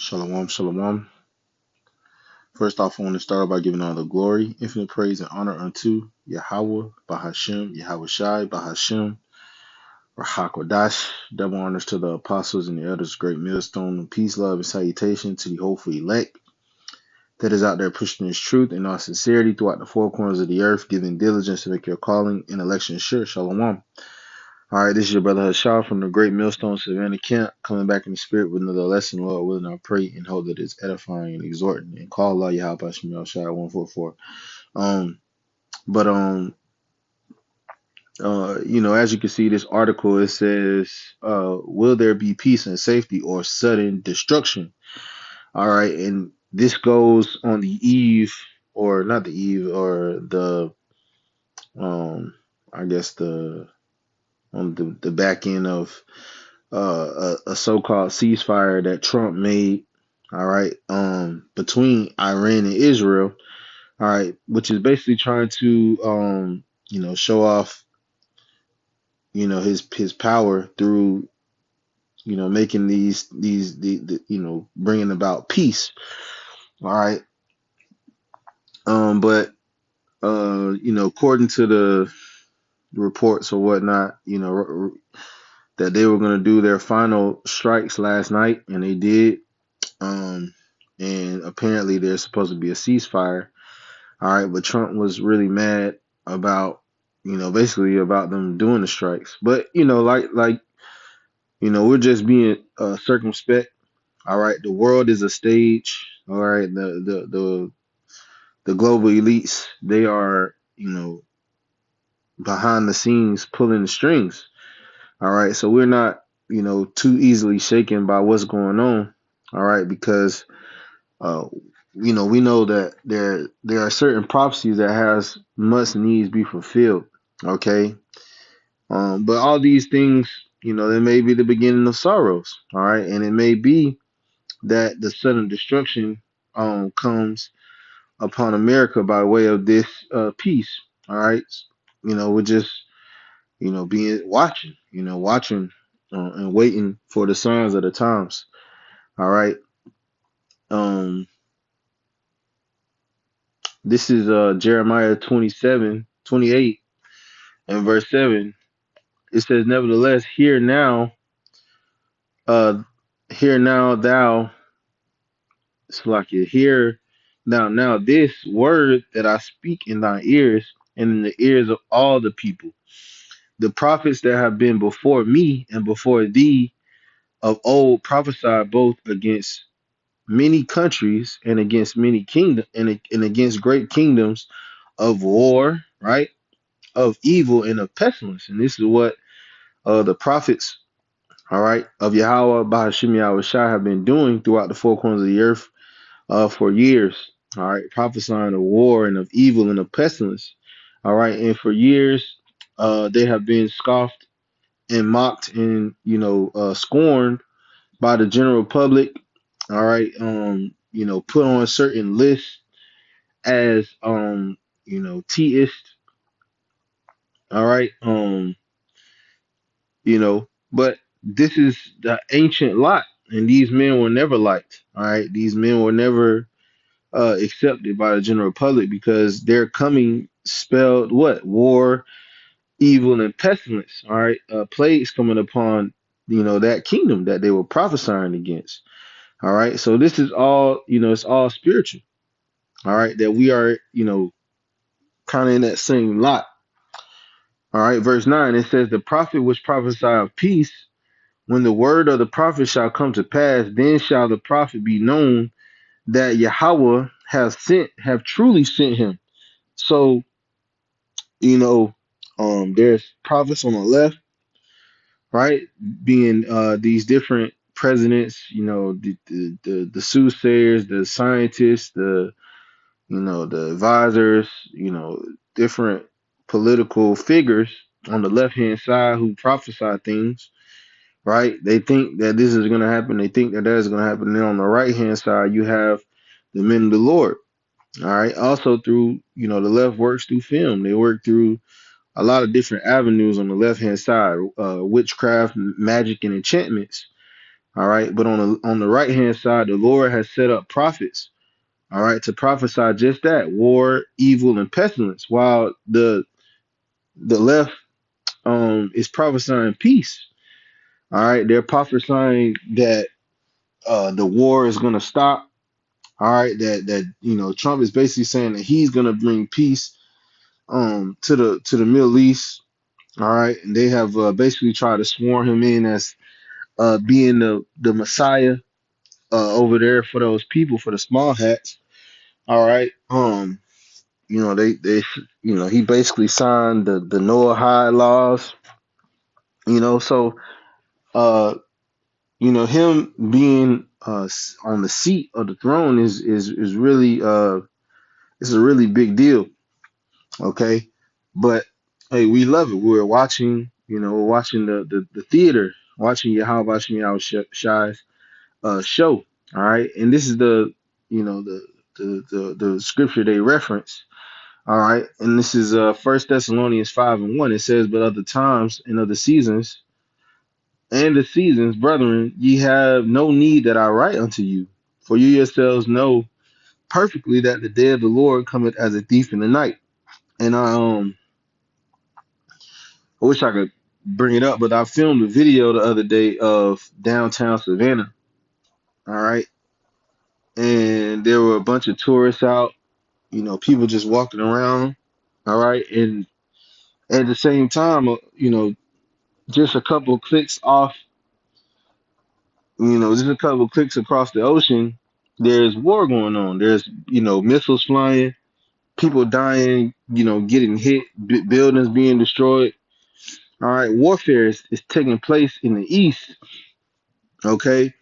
Shalom, shalom. First off, I want to start by giving all the glory, infinite praise, and honor unto Yahweh, Bahashem, Yahweh Shai, Bahashem, Rahakwadash. Double honors to the apostles and the elders, great millstone, and peace, love, and salutation to the hopeful elect that is out there pushing this truth in all sincerity throughout the four corners of the earth, giving diligence to make your calling and election sure. Shalom. All right, this is your brother Hashar from the Great Millstone Savannah Camp, coming back in the spirit with another lesson. Lord willing, I pray and hope that it's edifying and exhorting. And call Allah Yahweh Hashem Shai 144. Um, but as you can see, this article it says, will there be peace and safety or sudden destruction? All right, and this goes on the eve, or not the eve, or the I guess the on the back end of a so-called ceasefire that Trump made, all right, between Iran and Israel, all right, which is basically trying to, show off, his power through, making bringing about peace, all right, but according to the reports or whatnot, that they were going to do their final strikes last night, and they did. And apparently there's supposed to be a ceasefire. All right, but Trump was really mad about, basically about them doing the strikes. But we're just being circumspect. All right, the world is a stage. All right, the global elites, they are, behind the scenes pulling the strings. All right, so we're not, too easily shaken by what's going on. All right, because uh, we know that there are certain prophecies that has must needs be fulfilled. Okay, but all these things, they may be the beginning of sorrows. All right, and it may be that the sudden destruction comes upon America by way of this peace. All right, we're just being watching and waiting for the signs of the times. All right. Um, this is Jeremiah 27:28 and verse 7. It says, nevertheless, uh, hear now thou, Slakia, hear now this word that I speak in thy ears and in the ears of all the people. The prophets that have been before me and before thee of old prophesied both against many countries and against many kingdoms and against great kingdoms of war, right? Of evil and of pestilence. And this is what the prophets, all right, of Yahweh, Bahashim Yahweh Shai have been doing throughout the four corners of the earth for years, all right, prophesying of war and of evil and of pestilence, all right, and for years they have been scoffed and mocked and scorned by the general public, all right, put on certain lists as teist, all right, but this is the ancient lot, and these men were never liked. All right, these men were never accepted by the general public because their coming spelled what? War, evil, and pestilence. All right, plagues coming upon that kingdom that they were prophesying against. All right, so this is all it's all spiritual. All right, that we are kind of in that same lot. All right, verse 9 it says, the prophet which prophesied of peace. When the word of the prophet shall come to pass, then shall the prophet be known that Yahweh have truly sent him. So, there's prophets on the left, right? Being these different presidents, the soothsayers, the scientists, the advisors, different political figures on the left hand side who prophesy things, right? They think that this is going to happen. They think that is going to happen. Then on the right hand side, you have the men of the Lord. All right. Also through, the left works through film. They work through a lot of different avenues on the left hand side, witchcraft, magic, and enchantments. All right. But on the right hand side, the Lord has set up prophets, all right, to prophesy just that: war, evil, and pestilence, while the left is prophesying peace. All right. They're prophesying that the war is gonna stop. All right, that Trump is basically saying that he's gonna bring peace to the Middle East. All right, and they have basically tried to sworn him in as being the Messiah over there for those people, for the small hats. All right, they he basically signed the Noahide laws. So uh him being on the seat of the throne is really it's a really big deal. Okay, but hey, we love it. We're watching, we're watching the theater, watching Yahweh Shai's show. All right, and this is the scripture they reference. All right, and this is First Thessalonians 5:1. It says, "But other times and other seasons and the seasons, brethren, ye have no need that I write unto you, for you yourselves know perfectly that the day of the Lord cometh as a thief in the night." And I wish I could bring it up, but I filmed a video the other day of downtown Savannah. All right, and there were a bunch of tourists out, people just walking around. All right, and at the same time, just a couple of clicks off, just a couple of clicks across the ocean, there's war going on. There's missiles flying, people dying, getting hit, buildings being destroyed. All right, warfare is taking place in the east. Okay,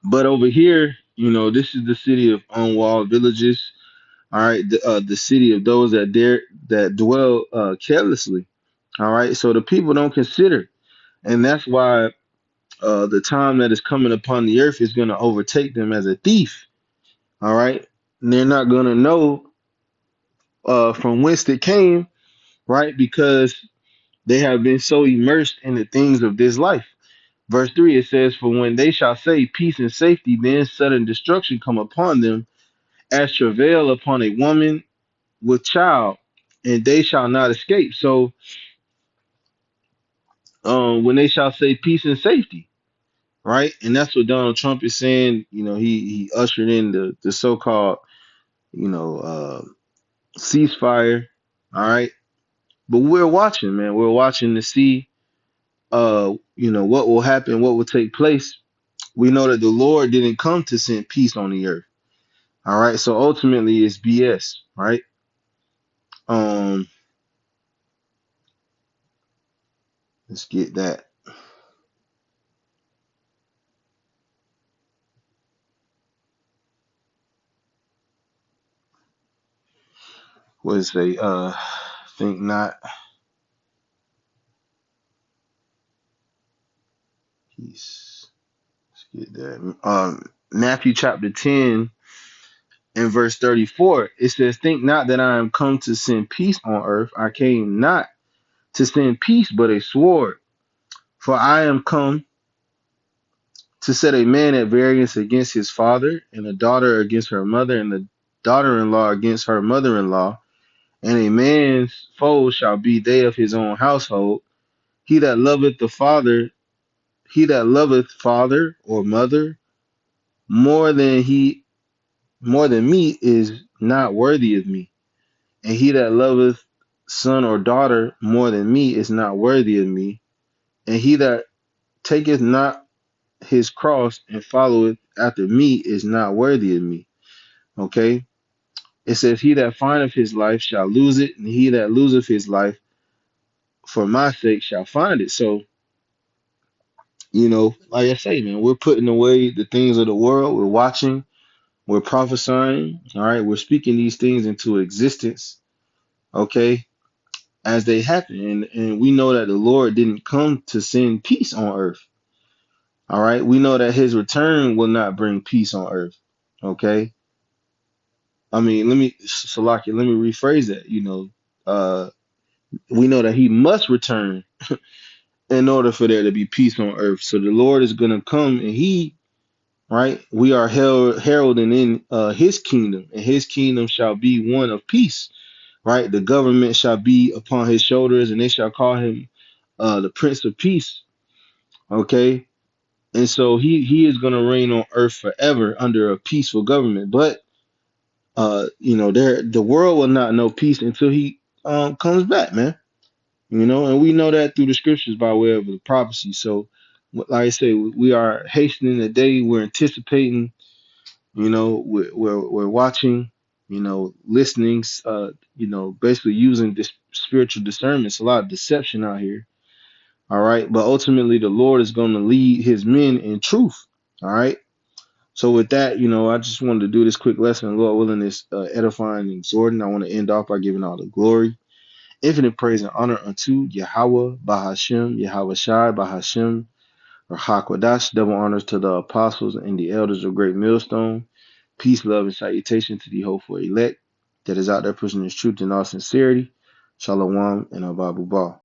but over here, this is the city of unwalled villages. All right, the city of those that dwell carelessly. All right, so the people don't consider, and that's why the time that is coming upon the earth is going to overtake them as a thief. All right, and they're not going to know from whence it came, right? Because they have been so immersed in the things of this life. Verse 3, it says, "For when they shall say peace and safety, then sudden destruction come upon them, as travail upon a woman with child, and they shall not escape." So, when they shall say peace and safety, right? And that's what Donald Trump is saying. He ushered in the so-called, you know, uh, ceasefire. All right, but we're watching, man. We're watching to see, what will happen, what will take place. We know that the Lord didn't come to send peace on the earth. All right, so ultimately it's BS, right? Um, let's get that. What is they think not peace. Let's get that. Matthew chapter 10 and verse 34. It says, "Think not that I am come to send peace on earth. I came not to send peace, but a sword. For I am come to set a man at variance against his father, and a daughter against her mother, and the daughter-in-law against her mother-in-law. And a man's foes shall be they of his own household. He that loveth the father, he that loveth father or mother more than me is not worthy of me. And he that loveth son or daughter more than me is not worthy of me. And he that taketh not his cross and followeth after me is not worthy of me." Okay? It says, "He that findeth his life shall lose it, and he that loseth his life for my sake shall find it." So, like I say, man, we're putting away the things of the world. We're watching, we're prophesying. All right, we're speaking these things into existence. Okay, as they happen, and we know that the Lord didn't come to send peace on earth. All right, we know that His return will not bring peace on earth. Okay, I mean, Salaki, let me rephrase that. We know that He must return in order for there to be peace on earth. So the Lord is gonna come, and He, right? We are heralding in His kingdom, and His kingdom shall be one of peace, right? The government shall be upon His shoulders, and they shall call Him the Prince of Peace. Okay, and so He is gonna reign on earth forever under a peaceful government. But there the world will not know peace until He comes back, man. And we know that through the scriptures by way of the prophecy. So, like I say, we are hastening the day. We're anticipating. We're watching. Listening. Basically using this spiritual discernment. It's a lot of deception out here. All right, but ultimately, the Lord is going to lead His men in truth. All right. So with that, I just wanted to do this quick lesson. Lord willing, is edifying and exhorting. I want to end off by giving all the glory, infinite praise and honor unto Yahweh Bahashem, Yahweh Shai Bahashem, or Hakwadash. Double honors to the apostles and the elders of Great Millstone. Peace, love, and salutation to the hopeful elect that is out there pushing this truth in all sincerity. Shalom and Ababu Ba.